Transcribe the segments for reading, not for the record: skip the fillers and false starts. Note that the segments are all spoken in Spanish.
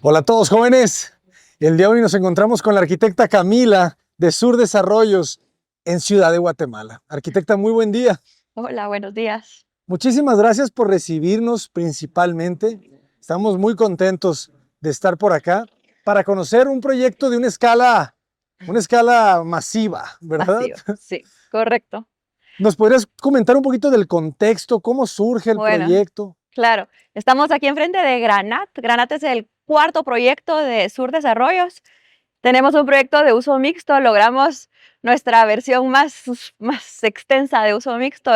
Hola a todos jóvenes, el día de hoy nos encontramos con la arquitecta Camila de Sur Desarrollos en Ciudad de Guatemala. Arquitecta, muy buen día. Hola, buenos días. Muchísimas gracias por recibirnos principalmente. Estamos muy contentos de estar por acá para conocer un proyecto de una escala masiva, ¿verdad? Vacío, sí, correcto. ¿Nos podrías comentar un poquito del contexto, cómo surge el Bueno, proyecto? claro, estamos aquí enfrente de Granat. Granat es el cuarto proyecto de Sur Desarrollos. Tenemos un proyecto de uso mixto, logramos nuestra versión más extensa de uso mixto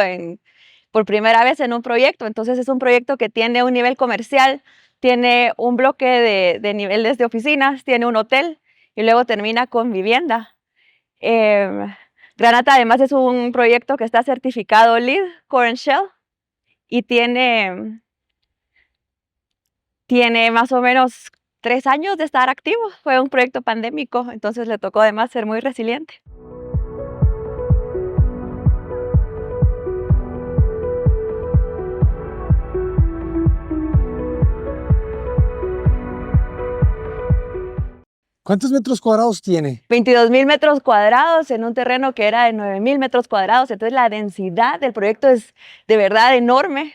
por primera vez en un proyecto. Entonces es un proyecto que tiene un nivel comercial, tiene un bloque de niveles de oficinas, tiene un hotel y luego termina con vivienda. Granat además es un proyecto que está certificado LEED, Core and Shell, y tiene más o menos 3 años de estar activo. Fue un proyecto pandémico, entonces le tocó además ser muy resiliente. ¿Cuántos metros cuadrados tiene? 22,000 metros cuadrados en un terreno que era de 9,000 metros cuadrados, entonces la densidad del proyecto es de verdad enorme.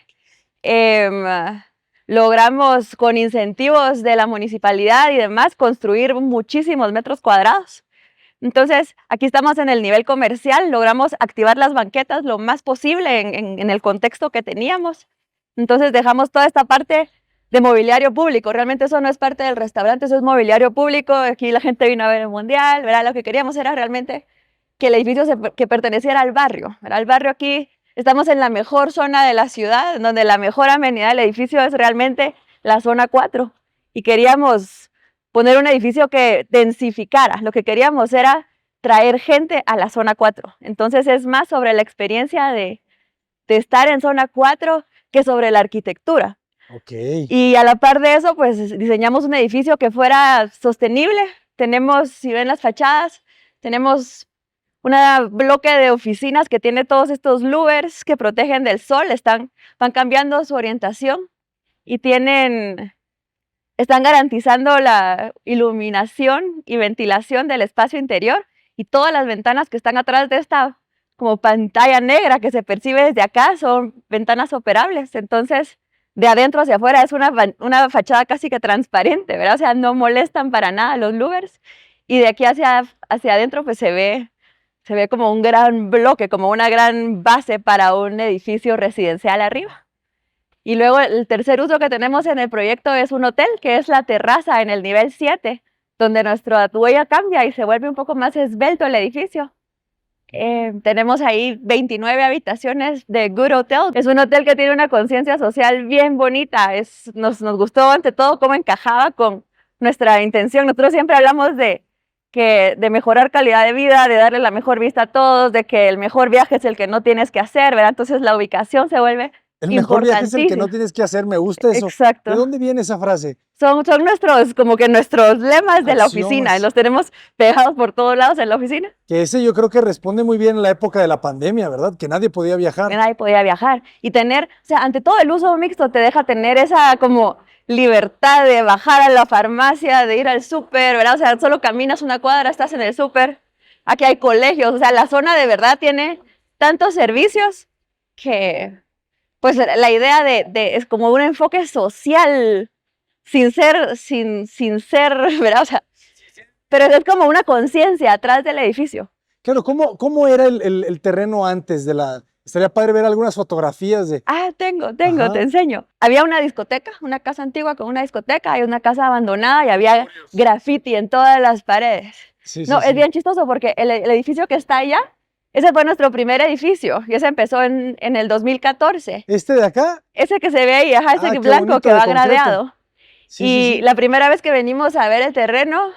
Logramos con incentivos de la municipalidad y demás construir muchísimos metros cuadrados. Entonces, aquí estamos en el nivel comercial, logramos activar las banquetas lo más posible en el contexto que teníamos. Entonces, dejamos toda esta parte de mobiliario público. Realmente eso no es parte del restaurante, eso es mobiliario público. Aquí la gente vino a ver el mundial, ¿verdad? Lo que queríamos era realmente que el edificio que perteneciera al barrio, ¿verdad? El barrio aquí, estamos en la mejor zona de la ciudad, en donde la mejor amenidad del edificio es realmente la zona 4. Y queríamos poner un edificio que densificara. Lo que queríamos era traer gente a la zona 4. Entonces es más sobre la experiencia de estar en zona 4 que sobre la arquitectura. Ok. Y a la par de eso, pues diseñamos un edificio que fuera sostenible. Tenemos, si ven las fachadas, tenemos un bloque de oficinas que tiene todos estos louvers que protegen del sol, van cambiando su orientación y están garantizando la iluminación y ventilación del espacio interior, y todas las ventanas que están atrás de esta como pantalla negra que se percibe desde acá son ventanas operables. Entonces, de adentro hacia afuera es una fachada casi que transparente, ¿verdad? O sea, no molestan para nada los louvers, y de aquí hacia adentro pues se ve como un gran bloque, como una gran base para un edificio residencial arriba. Y luego el tercer uso que tenemos en el proyecto es un hotel, que es la terraza en el nivel 7, donde nuestra huella cambia y se vuelve un poco más esbelto el edificio. Tenemos ahí 29 habitaciones de Good Hotel. Es un hotel que tiene una conciencia social bien bonita. Nos gustó ante todo cómo encajaba con nuestra intención. Nosotros siempre hablamos de mejorar calidad de vida, de darle la mejor vista a todos, de que el mejor viaje es el que no tienes que hacer, ¿verdad? Entonces la ubicación se vuelve El mejor viaje es el que no importantísima. tienes que hacer, me gusta eso. Exacto. ¿De dónde viene esa frase? Son como que nuestros lemas de la oficina, Axiomas. los tenemos pegados por todos lados en la oficina. Que ese yo creo que responde muy bien a la época de la pandemia, ¿verdad? Que nadie podía viajar. Nadie podía viajar y tener, o sea, ante todo el uso mixto te deja tener esa como libertad de bajar a la farmacia, de ir al súper, ¿verdad? O sea, solo caminas una cuadra, estás en el súper. Aquí hay colegios, o sea, la zona de verdad tiene tantos servicios que, pues la idea es como un enfoque social sin ser, ¿verdad? O sea, pero es como una conciencia atrás del edificio. Claro, ¿cómo era el terreno antes de la...? Estaría padre ver algunas fotografías de... Ah, tengo, Ajá. te enseño. Había una discoteca, una casa antigua con una discoteca, hay una casa abandonada y había graffiti en todas las paredes. Sí, No, sí, es sí. bien chistoso porque el edificio que está allá, ese fue nuestro primer edificio y ese empezó en el 2014. ¿Este de acá? Ese que se ve ahí, ajá, ese Ah, qué blanco bonito, que de va concreto. gradeado. Sí, sí, Y sí. la primera vez que venimos a ver el terreno,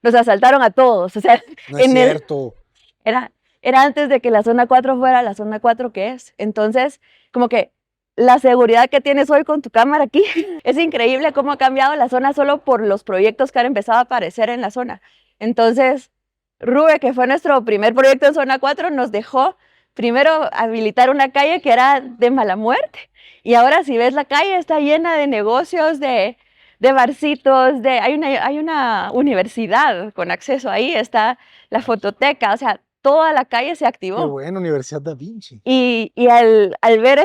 nos asaltaron a todos. O sea, No es cierto. era, era antes de que la zona 4 fuera la zona 4 que es. Entonces, como que la seguridad que tienes hoy con tu cámara aquí, es increíble cómo ha cambiado la zona solo por los proyectos que han empezado a aparecer en la zona. Entonces, Rube, que fue nuestro primer proyecto en zona 4, nos dejó primero habilitar una calle que era de mala muerte. Y ahora si ves la calle está llena de negocios, de de barcitos, hay una universidad con acceso ahí, está la fototeca, o sea, toda la calle se Qué activó. bueno, Universidad Da Vinci. Y al ver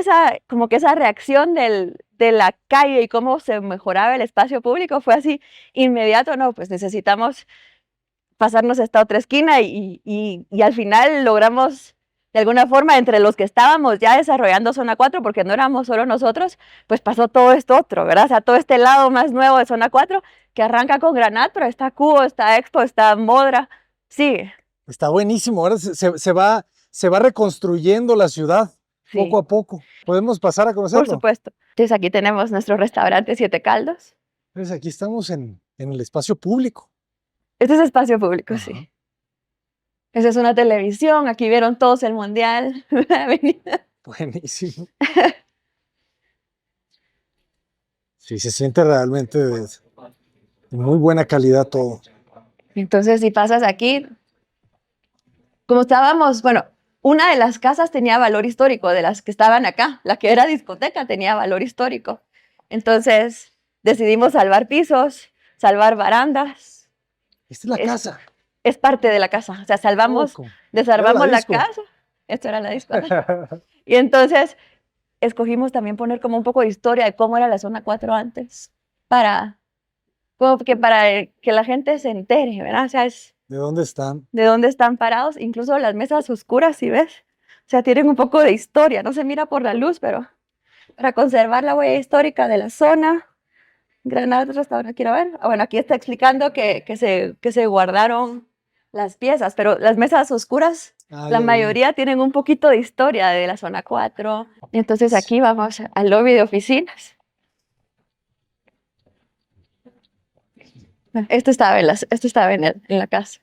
como que esa reacción de la calle y cómo se mejoraba el espacio público, fue así inmediato, no, pues necesitamos pasarnos a esta otra esquina y al final logramos de alguna forma entre los que estábamos ya desarrollando Zona 4, porque no éramos solo nosotros, pues pasó todo esto otro, ¿verdad? O sea, todo este lado más nuevo de Zona 4 que arranca con Granat, pero está Cubo, está Expo, está Modra, sigue. Está buenísimo. Ahora se va reconstruyendo la ciudad poco Sí, a poco. ¿Podemos pasar a por conocerlo? supuesto. Entonces aquí tenemos nuestro restaurante Siete Caldos. Pues aquí estamos en el espacio público. Este es espacio público, Ajá. sí. Esa es una televisión, aquí vieron todos el mundial. Buenísimo. Sí, se siente realmente de muy buena calidad todo. Entonces, si pasas aquí, como estábamos, bueno, una de las casas tenía valor histórico, de las que estaban acá, la que era discoteca tenía valor histórico. Entonces, decidimos salvar pisos, salvar barandas. Esta es la Es, casa. es parte de la casa. O sea, salvamos, Loco. desarmamos Era la la disco. casa. Esto era la disco. Y entonces, escogimos también poner como un poco de historia de cómo era la zona 4 antes, como que para que la gente se entere, ¿verdad? O sea, es ¿De dónde están? de dónde están parados, incluso las mesas oscuras, si ves, o sea, tienen un poco de historia, no se mira por la luz, pero para conservar la huella histórica de la zona. Granada Restaurante, quiero ver. Bueno, aquí está explicando que se guardaron las piezas, pero las mesas oscuras, Ah, la ya vi. mayoría tienen un poquito de historia de la zona 4. Y entonces aquí vamos al lobby de oficinas. Esto estaba en la casa.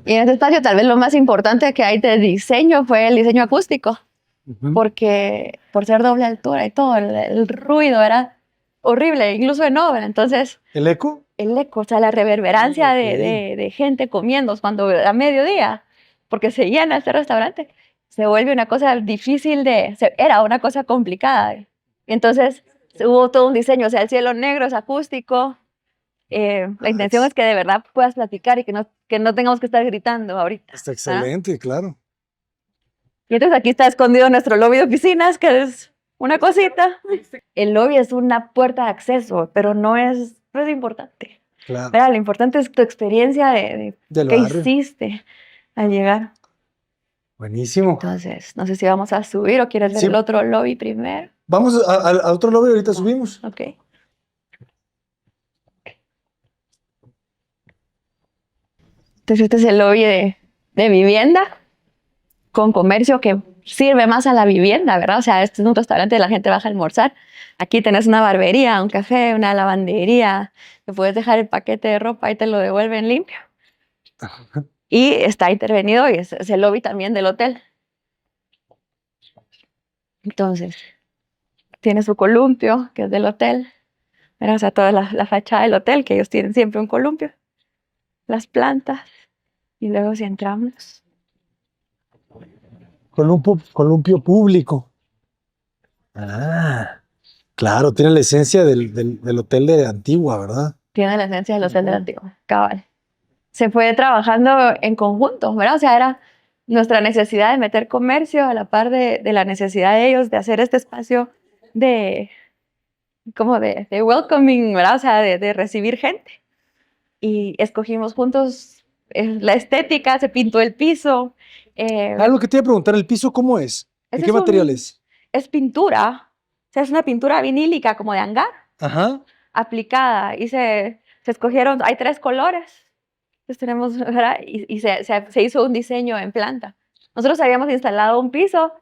Y en este espacio tal vez lo más importante que hay de diseño fue el diseño acústico, Ujú. porque por ser doble altura y todo, el ruido era horrible, incluso en obra. Entonces, ¿El eco? el eco, o sea, la reverberancia Ok. de gente comiendo cuando a mediodía, porque se llena este restaurante, se vuelve una cosa difícil era una cosa complicada. Y entonces hubo todo un diseño, o sea, el cielo negro es acústico. La intención es que de verdad puedas platicar y que no tengamos que estar gritando ahorita. Está ¿verdad? excelente, claro. Y entonces aquí está escondido nuestro lobby de oficinas, que es una cosita. El lobby es una puerta de acceso, pero no es importante. Claro. Mira, lo importante es tu experiencia de Del qué barrio. hiciste al llegar. Buenísimo. Entonces, no sé si vamos a subir o quieres ver Sí. el otro lobby primero. Vamos a otro lobby, ahorita subimos. Ok. Entonces, este es el lobby de vivienda con comercio que sirve más a la vivienda, ¿verdad? O sea, este es un restaurante, la gente baja a almorzar. Aquí tenés una barbería, un café, una lavandería, que puedes dejar el paquete de ropa y te lo devuelven limpio. Y está intervenido y es el lobby también del hotel. Entonces, tiene su columpio, que es del hotel. ¿Verdad? O sea, toda la fachada del hotel, que ellos tienen siempre un columpio. Las plantas. Y luego si entramos. Columpio público. Ah, claro, tiene la esencia del hotel de Antigua, ¿verdad? Tiene la esencia del hotel del antiguo. Cabal. Se fue trabajando en conjunto, ¿verdad? O sea, era nuestra necesidad de meter comercio a la par de la necesidad de ellos de hacer este espacio como de welcoming, ¿verdad? O sea, de recibir gente. Y escogimos juntos la estética, se pintó el piso. Algo que te iba a preguntar, ¿el piso cómo es? ¿De Ese qué es material es? Es pintura, o sea, es una pintura vinílica como de hangar, Ajá. aplicada. Y se escogieron, hay 3 colores. Entonces tenemos, ¿verdad? Y se hizo un diseño en planta. Nosotros habíamos instalado un piso,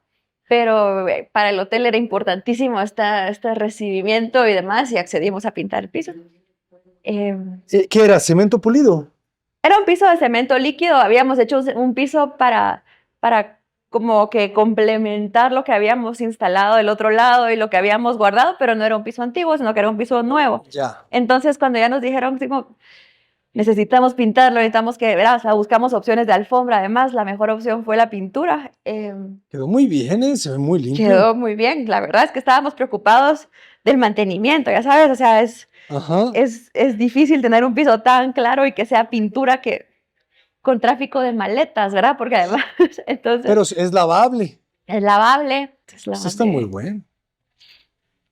pero para el hotel era importantísimo este recibimiento y demás, y accedimos a pintar el piso. ¿Qué era? ¿Cemento pulido? Era un piso de cemento líquido, habíamos hecho un piso para como que complementar lo que habíamos instalado del otro lado y lo que habíamos guardado, pero no era un piso antiguo, sino que era un piso nuevo. Ya. Entonces, cuando ya nos dijeron, tipo, necesitamos pintarlo, necesitamos que, verás, o sea, buscamos opciones de alfombra, además, la mejor opción fue la pintura. Quedó muy bien, ¿eh? Se ve muy limpio. Quedó muy bien, la verdad es que estábamos preocupados del mantenimiento, ya sabes, o sea, Ajá. es difícil tener un piso tan claro y que sea pintura que con tráfico de maletas, ¿verdad? Porque además, entonces, Pero es lavable. es lavable. Es Eso está muy lavable. bueno.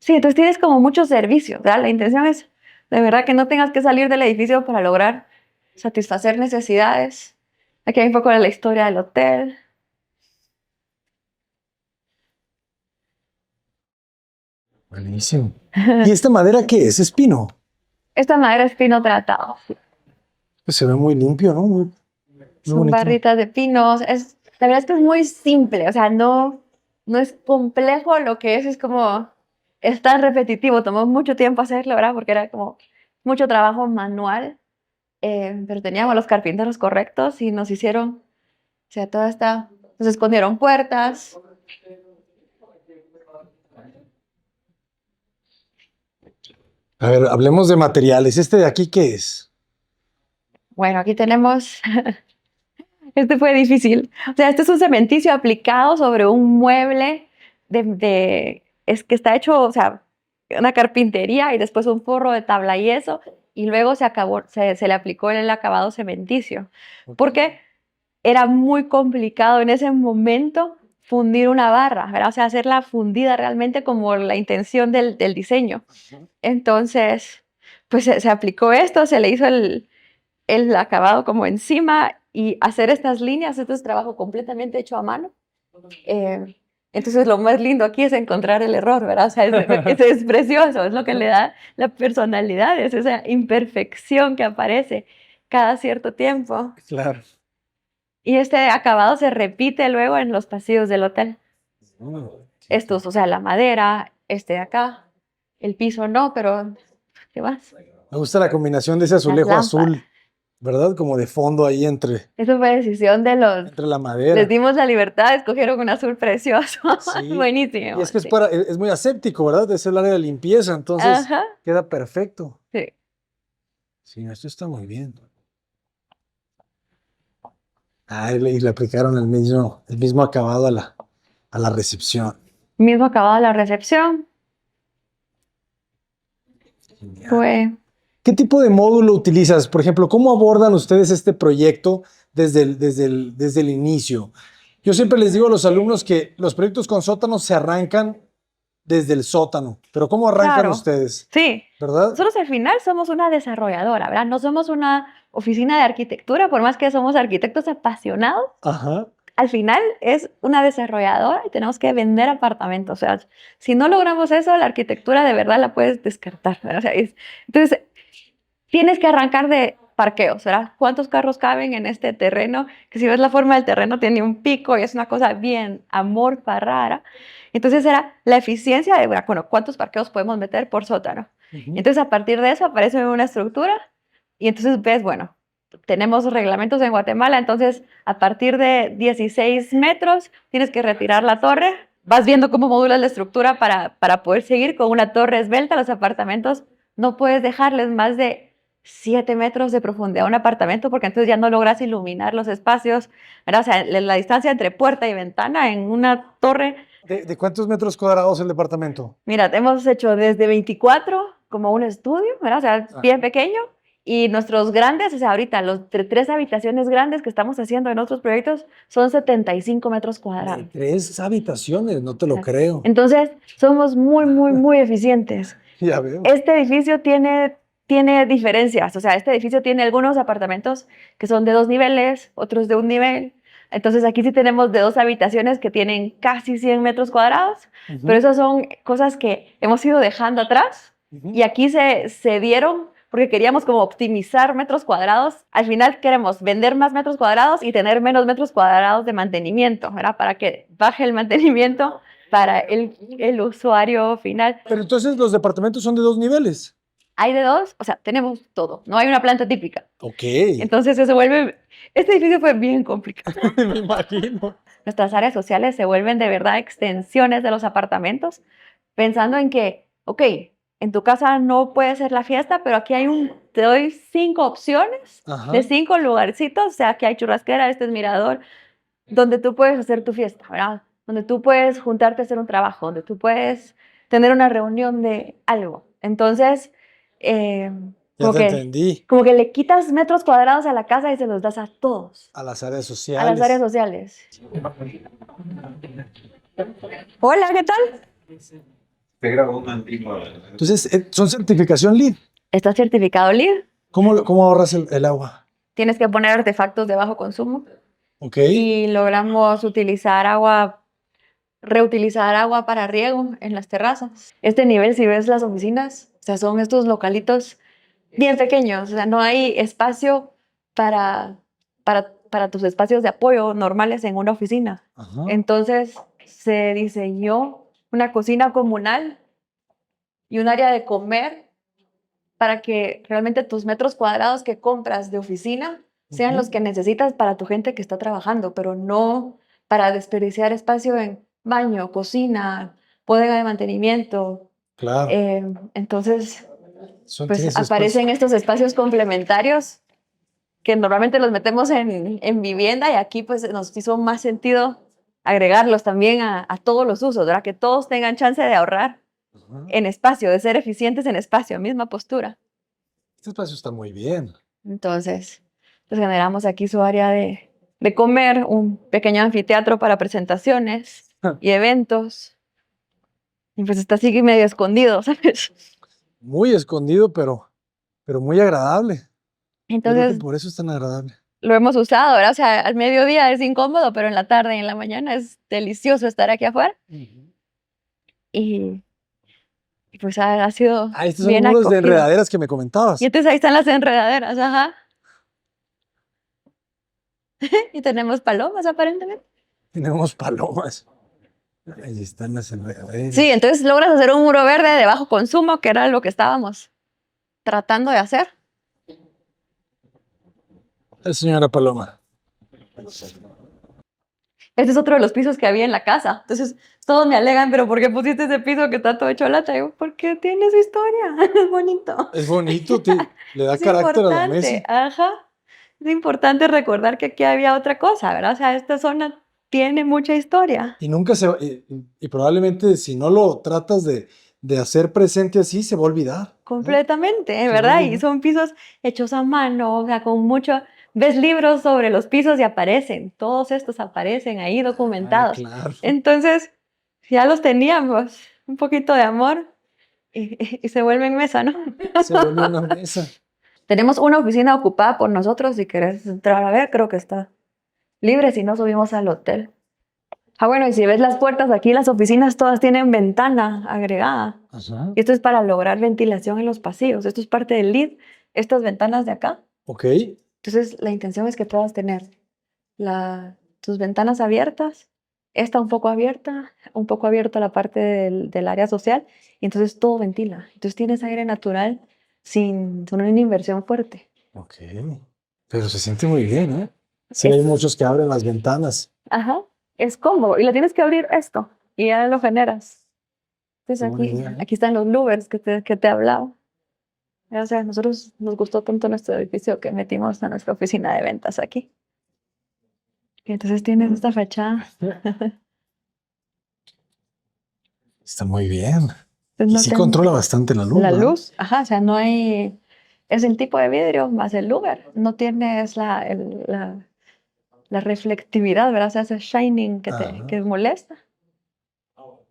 Sí, entonces tienes como muchos servicios, ¿verdad? La intención es de verdad que no tengas que salir del edificio para lograr satisfacer necesidades. Aquí hay un poco de la historia del hotel. Buenísimo. ¿Y esta madera qué es? ¿Es pino? Esta madera es pino tratado. Pues se ve muy limpio, ¿no? Muy Son bonito. barritas de pinos. La verdad es que es muy simple, o sea, no es complejo lo que es como, es tan repetitivo, tomó mucho tiempo hacerlo, ¿verdad? Porque era como mucho trabajo manual, pero teníamos los carpinteros correctos y nos hicieron, o sea, nos escondieron puertas. A ver, hablemos de materiales. ¿Este de aquí qué es? Bueno, aquí tenemos, este fue difícil, o sea, este es un cementicio aplicado sobre un mueble es que está hecho, o sea, una carpintería y después un forro de tabla y eso, y luego se le aplicó el acabado cementicio, porque era muy complicado en ese momento fundir una barra, ¿verdad? O sea, hacerla fundida realmente como la intención del diseño. Entonces, pues se aplicó esto, se le hizo el acabado como encima y hacer estas líneas, esto es trabajo completamente hecho a mano. Entonces lo más lindo aquí es encontrar el error, ¿verdad? O sea, es precioso, es lo que le da la personalidad, es esa imperfección que aparece cada cierto tiempo. Claro. Y este acabado se repite luego en los pasillos del hotel. Estos, o sea, la madera, este de acá, el piso no, pero ¿qué más? Me gusta la combinación de ese Las azulejo lámparas. azul, ¿verdad? Como de fondo ahí entre Eso fue decisión de la les madera. dimos la libertad, escogieron un azul precioso. Sí. Buenísimo. Y es que Sí. es muy aséptico, ¿verdad? Es el área de limpieza, entonces Ajá, queda perfecto. sí. Sí, esto está muy bien. Ah, y le aplicaron el mismo acabado a la recepción. Mismo acabado la recepción. Genial. Fue ¿Qué tipo de módulo utilizas? Por ejemplo, ¿cómo abordan ustedes este proyecto desde el inicio? Yo siempre les digo a los alumnos que los proyectos con sótanos se arrancan desde el sótano, pero ¿cómo arrancan claro. ustedes? Sí. ¿Verdad? Nosotros al final somos una desarrolladora, ¿verdad? No somos una oficina de arquitectura, por más que somos arquitectos apasionados. Ajá. Al final es una desarrolladora y tenemos que vender apartamentos. O sea, si no logramos eso, la arquitectura de verdad la puedes descartar, ¿verdad? O sea, entonces, tienes que arrancar de parqueos, ¿verdad? ¿Cuántos carros caben en este terreno? Que si ves la forma del terreno tiene un pico y es una cosa bien amorfa, rara. Entonces era la eficiencia de, bueno, ¿cuántos parqueos podemos meter por sótano? Entonces a partir de eso aparece una estructura y entonces ves, bueno, tenemos reglamentos en Guatemala, entonces a partir de 16 metros tienes que retirar la torre. Vas viendo cómo modulas la estructura para poder seguir con una torre esbelta. Los apartamentos no puedes dejarles más de 7 metros de profundidad a un apartamento porque entonces ya no logras iluminar los espacios, ¿verdad? O sea, la distancia entre puerta y ventana en una torre. ¿De cuántos metros cuadrados el departamento? Mira, hemos hecho desde 24 como un estudio, ¿verdad? O sea, bien pequeño. Y nuestros grandes, o sea, ahorita los 3 habitaciones grandes que estamos haciendo en otros proyectos son 75 metros cuadrados. 3 habitaciones, no te lo creo. Entonces, somos muy, muy, muy eficientes. Ya veo. Este edificio tiene diferencias, o sea, este edificio tiene algunos apartamentos que son de 2 niveles, otros de 1 nivel. Entonces aquí sí tenemos de 2 habitaciones que tienen casi 100 metros cuadrados, pero esas son cosas que hemos ido dejando atrás y aquí se dieron porque queríamos como optimizar metros cuadrados. Al final queremos vender más metros cuadrados y tener menos metros cuadrados de mantenimiento, ¿verdad? Para que baje el mantenimiento para el usuario final. Pero entonces los departamentos son de 2 niveles. Hay de dos, o sea, tenemos todo, no hay una planta típica. Ok. Entonces se vuelve, este edificio fue bien complicado. Me imagino. Nuestras áreas sociales se vuelven de verdad extensiones de los apartamentos, pensando en que, ok, en tu casa no puede ser la fiesta, pero aquí te doy 5 opciones Ajá. de 5 lugarcitos, o sea, aquí hay churrasquera, este es mirador, donde tú puedes hacer tu fiesta, ¿verdad? Donde tú puedes juntarte a hacer un trabajo, donde tú puedes tener una reunión de algo. Entonces, eh, Ya como te que, entendí. como que le quitas metros cuadrados a la casa y se los das a todos, A las áreas a las áreas sociales. sociales. Hola, ¿qué tal? Se grabó una antigua. Entonces, son certificación LEED. ¿Estás certificado LEED? ¿Cómo ahorras el agua? Tienes que poner artefactos de bajo consumo Ok. y logramos reutilizar agua para riego en las terrazas. Este nivel, si ves las oficinas, o sea, son estos localitos bien pequeños, o sea, no hay espacio para tus espacios de apoyo normales en una oficina. Ajá. Entonces, se diseñó una cocina comunal y un área de comer para que realmente tus metros cuadrados que compras de oficina sean Ujú. los que necesitas para tu gente que está trabajando, pero no para desperdiciar espacio en baño, cocina, bodega de mantenimiento. Claro. Entonces, pues Tienes aparecen estos espacios complementarios que normalmente los metemos en vivienda y aquí pues nos hizo más sentido agregarlos también a todos los usos, ¿verdad? Que todos tengan chance de ahorrar Ajá. en espacio, de ser eficientes en espacio, misma postura. Este espacio está muy bien. Entonces, pues generamos aquí su área de comer, un pequeño anfiteatro para presentaciones y eventos. Y pues está así medio escondido, ¿sabes? Muy escondido, pero muy agradable. Yo creo que Entonces, por eso es tan agradable. lo hemos usado, ¿verdad? O sea, al mediodía es incómodo, pero en la tarde y en la mañana es delicioso estar aquí afuera. Y pues ha sido Ah, estos son los bien muros de acogido. enredaderas que me comentabas. Y entonces ahí están las enredaderas, ajá. Y tenemos palomas aparentemente. Tenemos palomas. Ahí están las enredaderas. Sí, entonces logras hacer un muro verde de bajo consumo, que era lo que estábamos tratando de hacer. Señora Paloma. Este es otro de los pisos que había en la casa. Entonces, todos me alegan, pero ¿por qué pusiste ese piso que está todo hecho lata? Y yo, porque tiene su historia, es bonito. Es bonito, le da Es carácter a la mesa. importante, ajá. Es importante recordar que aquí había otra cosa, ¿verdad? O sea, esta zona tiene mucha historia. Y nunca y probablemente si no lo tratas de hacer presente así, se va a olvidar. Completamente, Se va a ¿verdad? Y olvidar. son pisos hechos a mano, o sea, con mucho... Ves libros sobre los pisos y aparecen, todos estos aparecen ahí Ah, documentados. claro. Entonces, ya los teníamos, un poquito de amor y se vuelve en mesa, ¿no? Se vuelve una mesa. Tenemos una oficina ocupada por nosotros, si querés entrar a ver, creo que está libre, si no subimos al hotel. Ah, bueno, y si ves las puertas aquí, las oficinas todas tienen ventana agregada. Ajá. Y esto es para lograr ventilación en los pasillos. Esto es parte del LEED, estas ventanas de acá. Ok. Entonces, la intención es que puedas tener tus ventanas abiertas, esta un poco abierta la parte del área social, y entonces todo ventila. Entonces tienes aire natural sin una inversión fuerte. Ok. Pero se siente muy bien, ¿eh? Sí, hay muchos que abren las ventanas. Ajá, es cómodo. Y le tienes que abrir esto, y ya lo generas. Entonces Qué buena idea, ¿eh? aquí están los louvers que te hablaba. O sea, a nosotros nos gustó tanto nuestro edificio que metimos a nuestra oficina de ventas aquí. Y entonces tienes esta fachada. Está muy bien. Pues Y no sí te- controla bastante la luz, La ¿verdad? luz, ajá, o sea, no hay... Es el tipo de vidrio más el louver. No tienes la reflectividad, ¿verdad? O sea, ese shining Ajá. que molesta.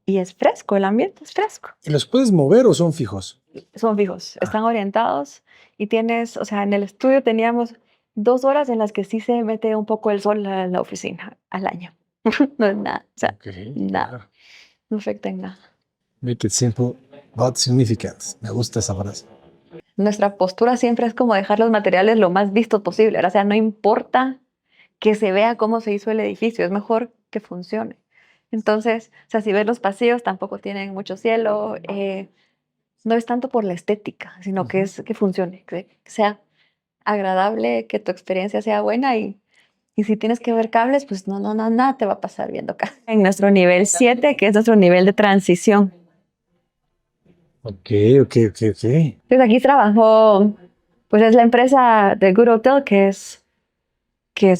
Y es fresco, el ambiente es fresco. ¿Y los puedes mover o son fijos? Son fijos, están orientados y tienes, o sea, en el estudio teníamos 2 horas en las que sí se mete un poco el sol a la oficina al año. No es nada, o sea, Ok, nada, claro. no afecta en nada. Make it simple but significant. Me gusta esa frase. Nuestra postura siempre es como dejar los materiales lo más vistos posible, ¿verdad? O sea, no importa que se vea cómo se hizo el edificio, es mejor que funcione. Entonces, o sea, si ves los pasillos, tampoco tienen mucho cielo. no es tanto por la estética, sino que es que funcione, que sea agradable, que tu experiencia sea buena y si tienes que ver cables, pues nada te va a pasar viendo cables. En nuestro nivel 7, que es nuestro nivel de transición. Ok. Entonces aquí trabajó, pues es la empresa de Good Hotel, que es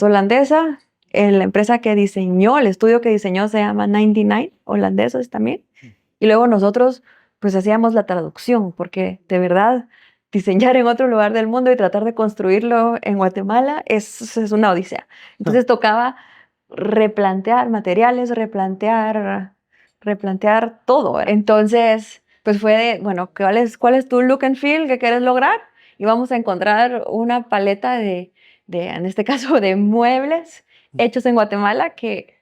holandesa. La empresa que diseñó, el estudio que diseñó se llama 99, holandeses también. Y luego nosotros, pues hacíamos la traducción, porque de verdad, diseñar en otro lugar del mundo y tratar de construirlo en Guatemala es una odisea. Entonces tocaba replantear materiales, replantear todo. Entonces, pues fue de, bueno, ¿cuál es tu look and feel que quieres lograr? Y vamos a encontrar una paleta en este caso, de muebles hechos en Guatemala que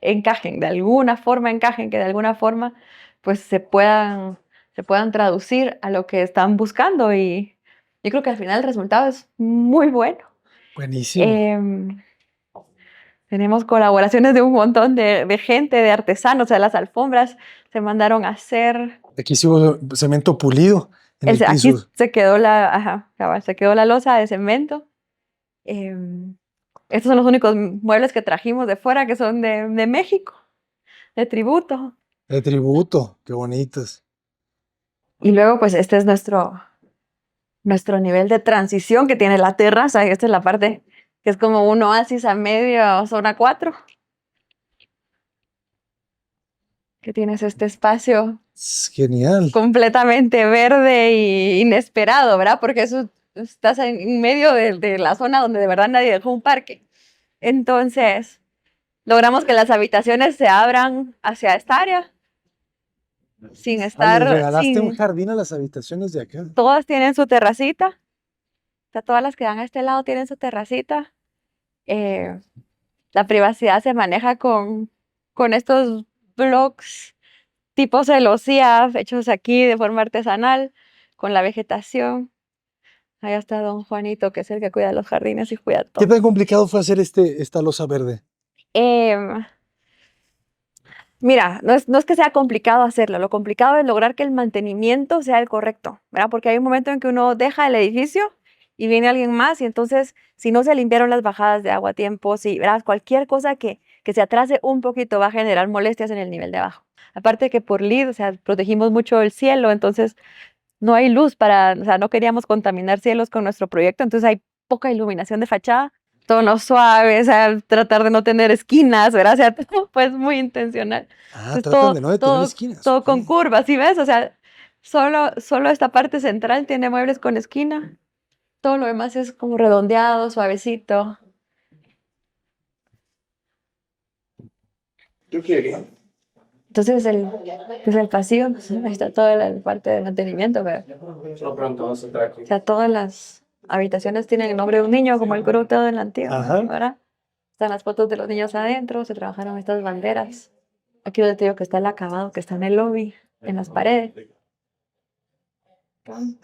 encajen, de alguna forma encajen, que de alguna forma pues se puedan traducir a lo que están buscando y yo creo que al final el resultado es muy bueno. Buenísimo. Tenemos colaboraciones de un montón de gente, de artesanos, o sea, las alfombras se mandaron a hacer. Aquí sí hubo cemento pulido en el Aquí piso. se quedó ajá, cabal, se quedó la losa de cemento. Em, Estos son los únicos muebles que trajimos de fuera que son de México, de tributo. De tributo, qué bonitos. Y luego, pues, este es nuestro nivel de transición que tiene la terraza. Y esta es la parte que es como un oasis a medio zona 4. Que tienes este espacio Es genial. completamente verde y inesperado, ¿verdad? Porque eso estás en medio de la zona donde de verdad nadie dejó un parque. Entonces, logramos que las habitaciones se abran hacia esta área sin Ah, les estar, regalaste un sin, jardín a las habitaciones de acá. todas tienen su terracita, o sea, todas las que dan a este lado tienen su terracita. Eh, la privacidad se maneja con estos blocks tipo celosía hechos aquí de forma artesanal, con la vegetación. Allá está don Juanito, que es el que cuida los jardines y cuida ¿Qué todo. tan complicado fue hacer esta losa verde? Em, Mira, no es que sea complicado hacerlo, lo complicado es lograr que el mantenimiento sea el correcto, ¿verdad? Porque hay un momento en que uno deja el edificio y viene alguien más y entonces si no se limpiaron las bajadas de agua a tiempo, si, ¿verdad? Cualquier cosa que se atrase un poquito va a generar molestias en el nivel de abajo. Aparte que por LEED, o sea, protegimos mucho el cielo, entonces no hay luz o sea, no queríamos contaminar cielos con nuestro proyecto, entonces hay poca iluminación de fachada, tonos suaves, o sea, tratar de no tener esquinas, ¿verdad? O sea, todo, pues muy intencional. Ah, Entonces tratan de no detener esquinas. todo Ok. con curvas, ¿sí ves? O sea, solo esta parte central tiene muebles con esquina, todo lo demás es como redondeado, suavecito. Entonces pues el pasillo, pues, ahí está toda la parte de mantenimiento, pero, o sea, todas las habitaciones tienen el nombre de un niño, como el Grupo de la antigua, Ajá. ¿verdad? Están las fotos de los niños adentro, se trabajaron estas banderas. Aquí donde te digo que está el acabado, que está en el lobby, en las paredes.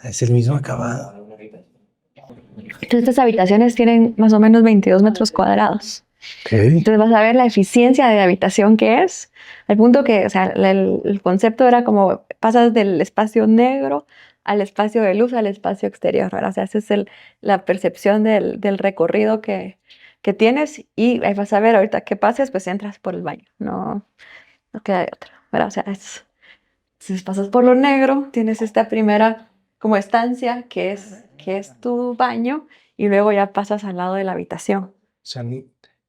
Es el mismo acabado. Entonces, estas habitaciones tienen más o menos 22 metros cuadrados. Ok. Entonces vas a ver la eficiencia de habitación que es, al punto que, o sea, el concepto era como pasas del espacio negro al espacio de luz, al espacio exterior, ¿verdad? O sea, esa es la percepción del recorrido que tienes y ahí vas a ver ahorita que pases, pues entras por el baño, no queda de otra, ¿verdad? O sea, si pasas por lo negro, tienes esta primera como estancia que es tu baño y luego ya pasas al lado de la habitación. O sea,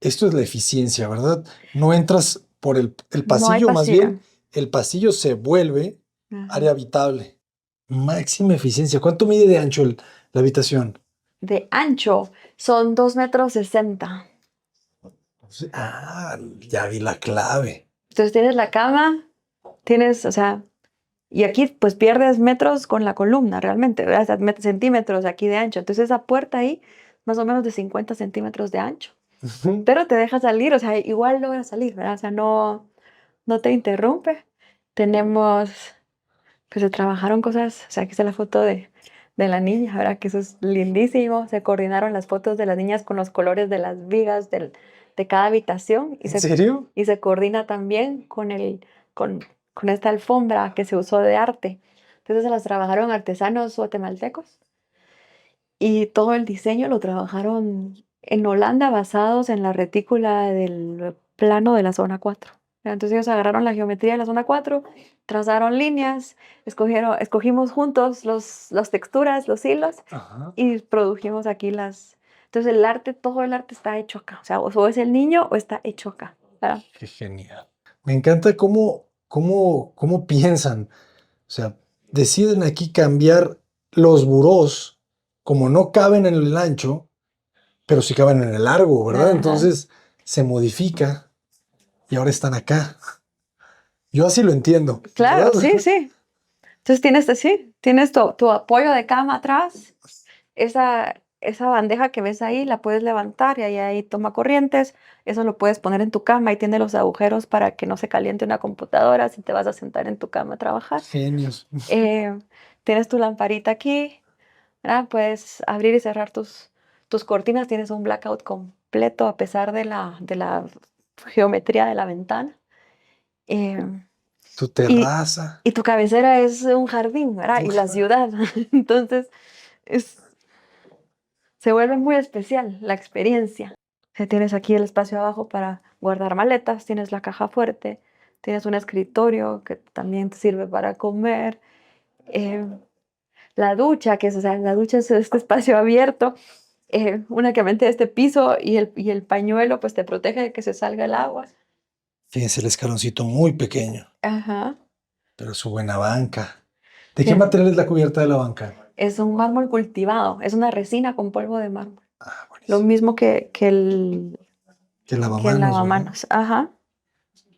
esto es la eficiencia, ¿verdad? No entras por el No hay pasillo, más pasillo. bien el pasillo se vuelve Ajá. área habitable. Máxima eficiencia. ¿Cuánto mide de ancho la habitación? De ancho son 2,60 metros. Ah, ya vi la clave. Entonces tienes la cama, o sea, y aquí pues pierdes metros con la columna realmente, ¿verdad? O sea, centímetros aquí de ancho. Entonces esa puerta ahí, más o menos de 50 centímetros de ancho. Ujú. Pero te deja salir, o sea, igual logras salir, ¿verdad? O sea, no te interrumpe. Tenemos, pues se trabajaron cosas, o sea, aquí está la foto de la niña, ¿verdad? Que eso es lindísimo. Se coordinaron las fotos de las niñas con los colores de las vigas de cada habitación ¿En serio? y se coordina también con esta alfombra que se usó de arte. Entonces se las trabajaron artesanos guatemaltecos y todo el diseño lo trabajaron en Holanda basados en la retícula del plano de la zona 4. Entonces ellos agarraron la geometría de la zona 4, trazaron líneas, escogimos juntos las texturas, los hilos Ajá. y produjimos aquí las... Entonces el arte, todo el arte está hecho acá. O sea, o es el niño o está hecho acá, ¿verdad? Qué genial. Me encanta cómo piensan. O sea, deciden aquí cambiar los burós, como no caben en el ancho, pero sí caben en el largo, ¿verdad? Ajá. Entonces se modifica y ahora están acá. Yo así lo entiendo, Claro, ¿verdad? sí, sí. Entonces tienes tu apoyo de cama atrás. Esa bandeja que ves ahí la puedes levantar y ahí toma corrientes. Eso lo puedes poner en tu cama y tiene los agujeros para que no se caliente una computadora si te vas a sentar en tu cama a trabajar. Genios. Eh, Tienes tu lamparita aquí, ¿verdad? Puedes abrir y cerrar tus cortinas. Tienes un blackout completo a pesar de la geometría de la ventana. Eh, Tu y, terraza. y tu cabecera es un jardín, ¿verdad? Y la ciudad. Entonces, es, se vuelve muy especial la experiencia. Tienes aquí el espacio abajo para guardar maletas, tienes la caja fuerte, tienes un escritorio que también te sirve para comer. eh, la ducha, o sea, la ducha es este espacio abierto, únicamente este piso y el pañuelo pues te protege de que se salga el agua. Fíjense el escaloncito muy pequeño, Ajá. pero su buena banca. ¿De qué Tien- material es la cubierta de la banca? Es un mármol cultivado, es una resina con polvo de mármol. Ah, Lo buenísimo. mismo que el Lavamanos, ¿verdad? lavamanos. Ajá.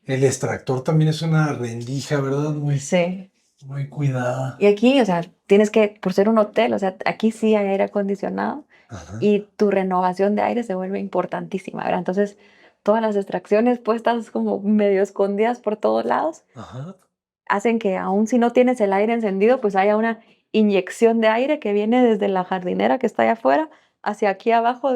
El extractor también es una rendija, ¿verdad? Sí. Muy cuidada. Y aquí, o sea, tienes que, por ser un hotel, o sea, aquí sí hay aire acondicionado Ajá, y tu renovación de aire se vuelve importantísima, ¿verdad? Entonces, todas las extracciones puestas como medio escondidas por todos lados ajá. hacen que aun si no tienes el aire encendido, pues haya una inyección de aire que viene desde la jardinera que está allá afuera hacia aquí abajo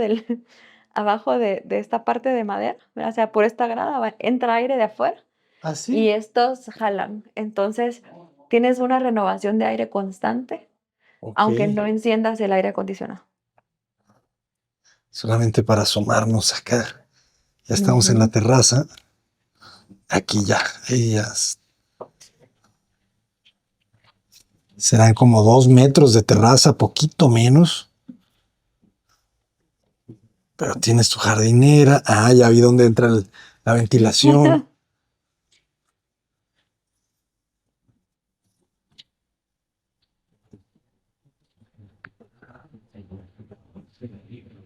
abajo de esta parte de madera, ¿verdad? O sea, por esta grada entra aire de afuera ¿Ah, y sí? estos jalan. Entonces, tienes una renovación de aire constante, Ok. aunque no enciendas el aire acondicionado. Solamente para asomarnos acá. Ya estamos en la Ujú. terraza. Aquí ya. Serán como 2 metros de terraza, poquito menos. Pero tienes tu jardinera. Ah, ya vi dónde entra la ventilación.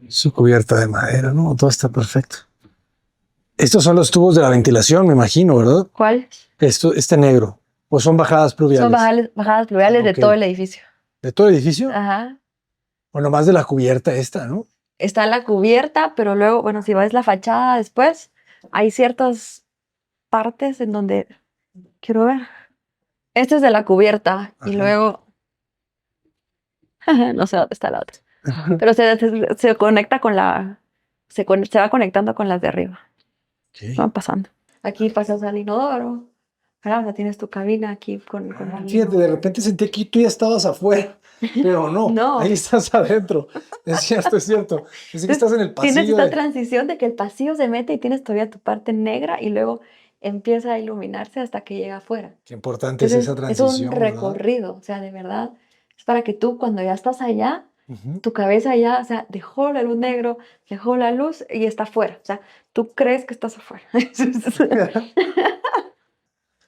Su cubierta de madera, ¿no? Todo está perfecto. Estos son los tubos de la ventilación, me imagino, ¿verdad? ¿Cuál? Este negro. ¿O son bajadas Son pluviales? bajadas pluviales de Ok. todo el edificio. ¿De todo el edificio? Ajá. O nomás de la cubierta esta, ¿no? Está la cubierta, pero luego, bueno, si ves la fachada después, hay ciertas partes en donde, quiero ver, este es de la cubierta y Ajá. luego, no sé dónde está la otra, pero se conecta se va conectando con las de arriba, van Ok. pasando. Aquí pasas al inodoro, ¿verdad? O sea, tienes tu cabina aquí con el Fíjate, de repente sentí que tú ya estabas afuera, pero no, ahí No, estás adentro. Es cierto, es cierto. Pensé que entonces estás en el tienes pasillo esta de... transición de que el pasillo se mete y tienes todavía tu parte negra y luego empieza a iluminarse hasta que llega afuera. Qué importante es esa Entonces, es un transición, ¿verdad? recorrido, o sea, de verdad, es para que tú cuando ya estás allá, Ujú. tu cabeza ya, o sea, dejó la luz negro, dejó la luz y está afuera. O sea, tú crees que estás afuera.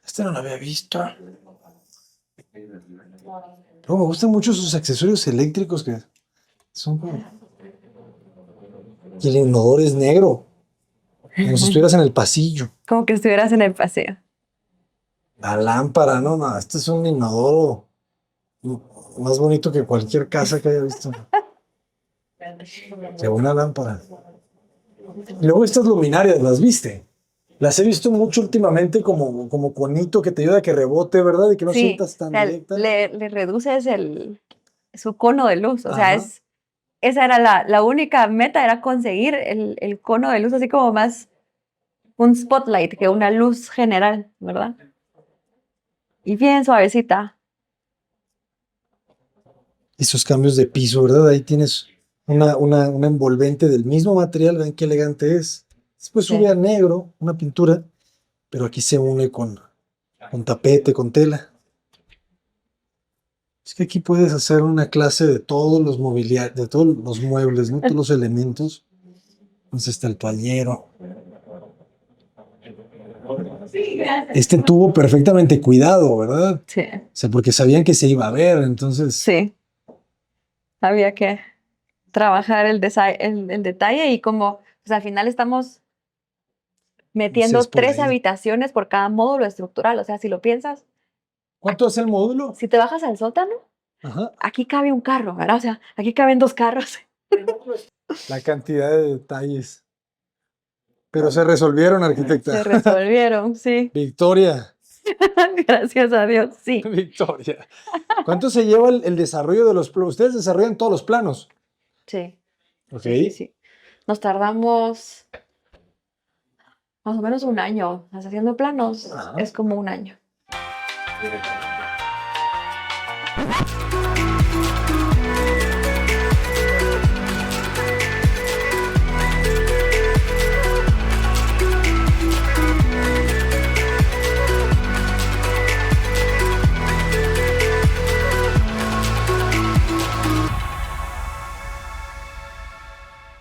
Este no lo había visto. Luego me gustan mucho sus accesorios eléctricos que son como... Y el inodoro es negro, como si estuvieras en el pasillo. Como que estuvieras en el paseo. La lámpara, no, no, este es un inodoro más bonito que cualquier casa que haya visto. Qué buena lámpara. Y luego estas luminarias, ¿las viste? Las he visto mucho últimamente como conito que te ayuda a que rebote, ¿verdad? Y que no Sí, sientas o tan sea, directa. le reduces su cono de luz. O sea, Ajá. esa era la única meta, era conseguir el cono de luz así como más un spotlight que una luz general, ¿verdad? Y bien suavecita. esos cambios de piso, ¿verdad? Ahí tienes una envolvente del mismo material, vean qué elegante es. Después Sí. sube a negro, una pintura, pero aquí se une con tapete, con tela. Es que aquí puedes hacer una clase de todos los mobiliarios, de todos los muebles, ¿no? Todos los elementos. Entonces está el toallero. Este tuvo perfectamente cuidado, ¿verdad? Sí. O sea, porque sabían que se iba a ver, entonces... Sí. Había que trabajar el detalle y como pues al final estamos metiendo Dices por 3 ahí. habitaciones por cada módulo estructural. O sea, si lo piensas, ¿Cuánto es el módulo? si te bajas al sótano, Ajá. aquí cabe un carro, ¿verdad? O sea, aquí caben 2 carros. La cantidad de detalles. Pero se resolvieron, Se arquitecta. resolvieron, sí. Victoria, Gracias a Dios, sí. Victoria. ¿Cuánto se lleva el desarrollo de los planos? Ustedes desarrollan todos los planos. Sí, Ok. sí. Nos tardamos más o menos un año haciendo planos. Ajá. Es como un año.